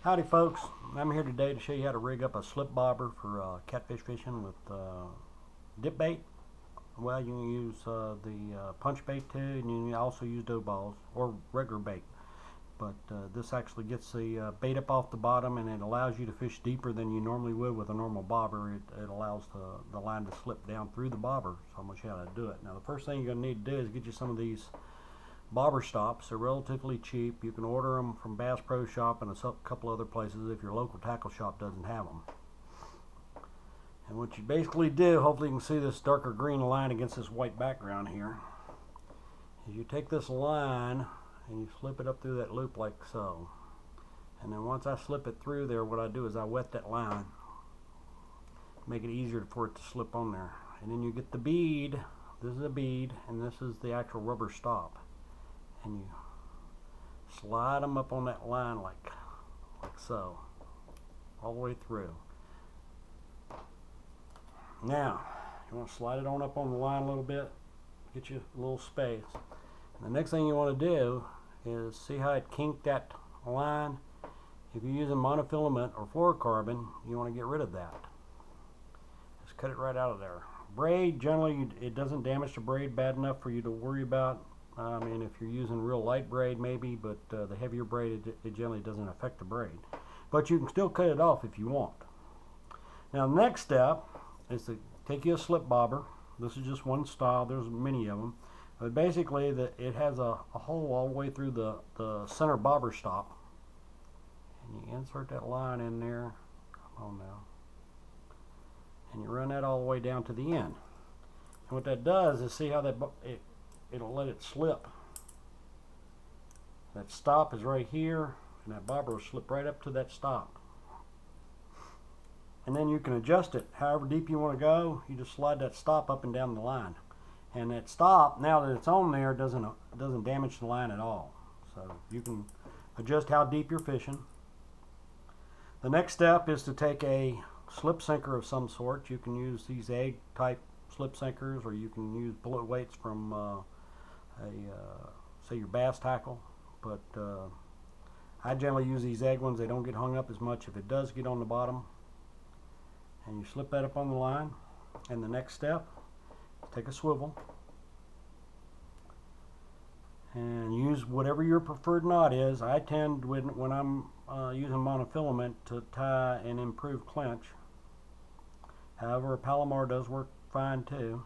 Howdy folks, I'm here today to show you how to rig up a slip bobber for catfish fishing with dip bait. Well, you can use the punch bait too, and you can also use dough balls or regular bait. But this actually gets the bait up off the bottom, and it allows you to fish deeper than you normally would with a normal bobber. It allows the line to slip down through the bobber, so I'm going to show you how to do it. Now the first thing you're going to need to do is get you some of these bobber stops. They're relatively cheap. You can order them from Bass Pro Shop and a couple other places if your local tackle shop doesn't have them. And what you basically do, hopefully you can see this darker green line against this white background here, is you take this line and you slip it up through that loop like so. And then once I slip it through there, what I do is I wet that line, make it easier for it to slip on there. And then you get the bead. This is a bead, and this is the actual rubber stop. And you slide them up on that line like so, all the way through. Now you want to slide it on up on the line a little bit, get you a little space. And the next thing you want to do is see how it kinked that line. If you're using monofilament or fluorocarbon, you want to get rid of that. Just cut it right out of there. Braid, generally it doesn't damage the braid bad enough for you to worry about. I mean, if you're using real light braid maybe, but the heavier braid, it generally doesn't affect the braid. But you can still cut it off if you want. Now the next step is to take you a slip bobber. This is just one style, there's many of them. But basically it has a hole all the way through the center bobber stop. And you insert that line in there, come on now. And you run that all the way down to the end. And what that does is, see how it'll let it slip. That stop is right here, and that bobber will slip right up to that stop. And then you can adjust it however deep you want to go. You just slide that stop up and down the line. And that stop, now that it's on there, doesn't damage the line at all. So you can adjust how deep you're fishing. The next step is to take a slip sinker of some sort. You can use these egg type slip sinkers, or you can use bullet weights from say your bass tackle, but I generally use these egg ones. They don't get hung up as much if it does get on the bottom. And you slip that up on the line. And the next step, take a swivel and use whatever your preferred knot is. I tend, when I'm using monofilament, to tie an improved clinch. However, a Palomar does work fine too.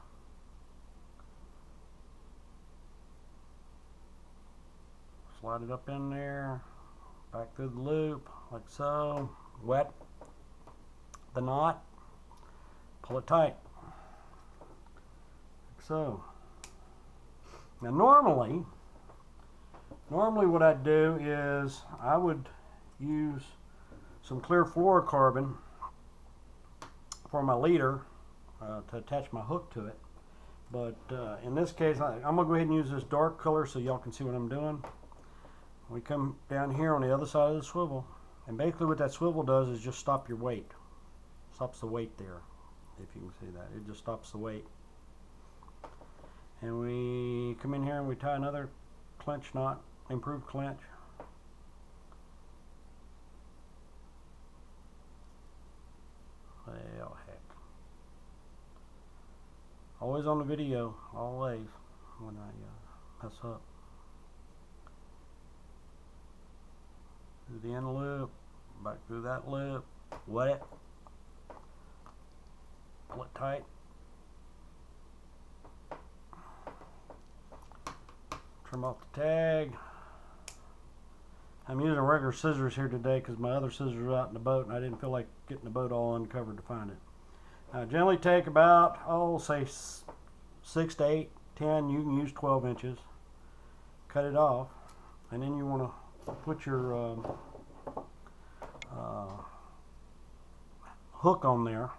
Slide it up in there, back through the loop, like so. Wet the knot, pull it tight, like so. Now normally what I'd do is I would use some clear fluorocarbon for my leader to attach my hook to it. But in this case, I'm going to go ahead and use this dark color so y'all can see what I'm doing. We come down here on the other side of the swivel, and basically what that swivel does is just stop your weight. Stops the weight there, if you can see that. It just stops the weight. And we come in here and we tie another clinch knot, improved clinch. Well, heck. Always on the video, always, when I mess up. Through the end loop, back through that loop, wet it, pull it tight, trim off the tag. I'm using regular scissors here today because my other scissors are out in the boat and I didn't feel like getting the boat all uncovered to find it. I generally take about, say 6 to 8, 10, you can use 12 inches, cut it off, and then you want to put your hook on there.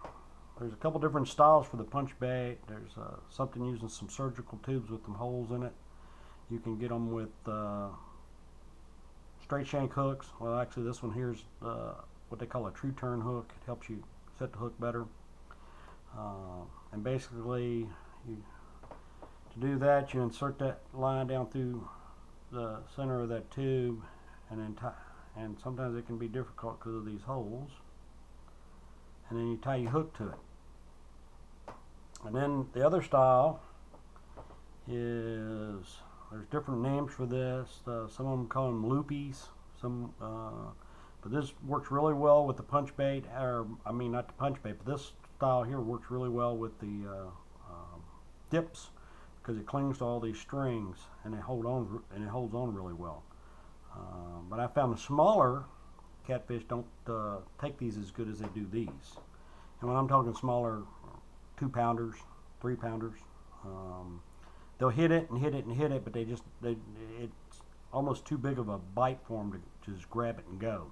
There's a couple different styles for the punch bait. There's something using some surgical tubes with some holes in it. You can get them with straight shank hooks. Well, actually this one here is what they call a true turn hook. It helps you set the hook better. And basically, to do that, you insert that line down through the center of that tube, and then and sometimes it can be difficult because of these holes. And then you tie your hook to it. And then the other style is, there's different names for this. Some of them call them loopies. But this works really well with the punch bait, or I mean not the punch bait, but this style here works really well with the dips, because it clings to all these strings and it holds on really well. But I found the smaller catfish don't take these as good as they do these. And when I'm talking smaller, 2-pounders, 3-pounders, they'll hit it and hit it and hit it, but it's almost too big of a bite for them to just grab it and go.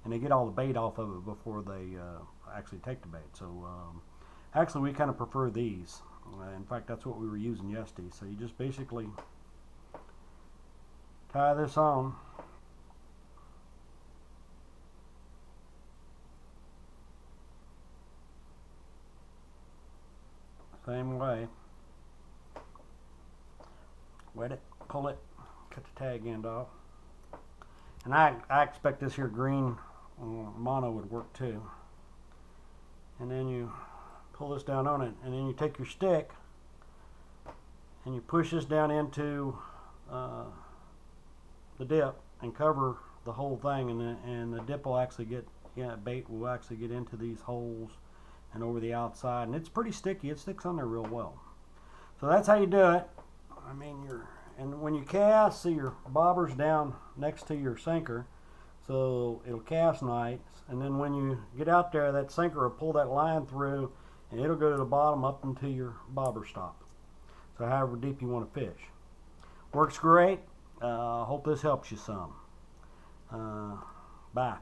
And they get all the bait off of it before they actually take the bait. So actually we kind of prefer these. In fact, that's what we were using yesterday. So you just basically tie this on. Same way. Wet it, pull it, cut the tag end off. And I expect this here green mono would work too. And then you pull this down on it, and then you take your stick and you push this down into the dip and cover the whole thing, and the dip will actually get, bait will actually get into these holes and over the outside, and it's pretty sticky. It sticks on there real well. So that's how you do it. I mean, and when you cast, see your bobber's down next to your sinker, so it'll cast nice. And then when you get out there, that sinker will pull that line through, and it'll go to the bottom up into your bobber stop. So however deep you want to fish. Works great. Hope this helps you some. Bye.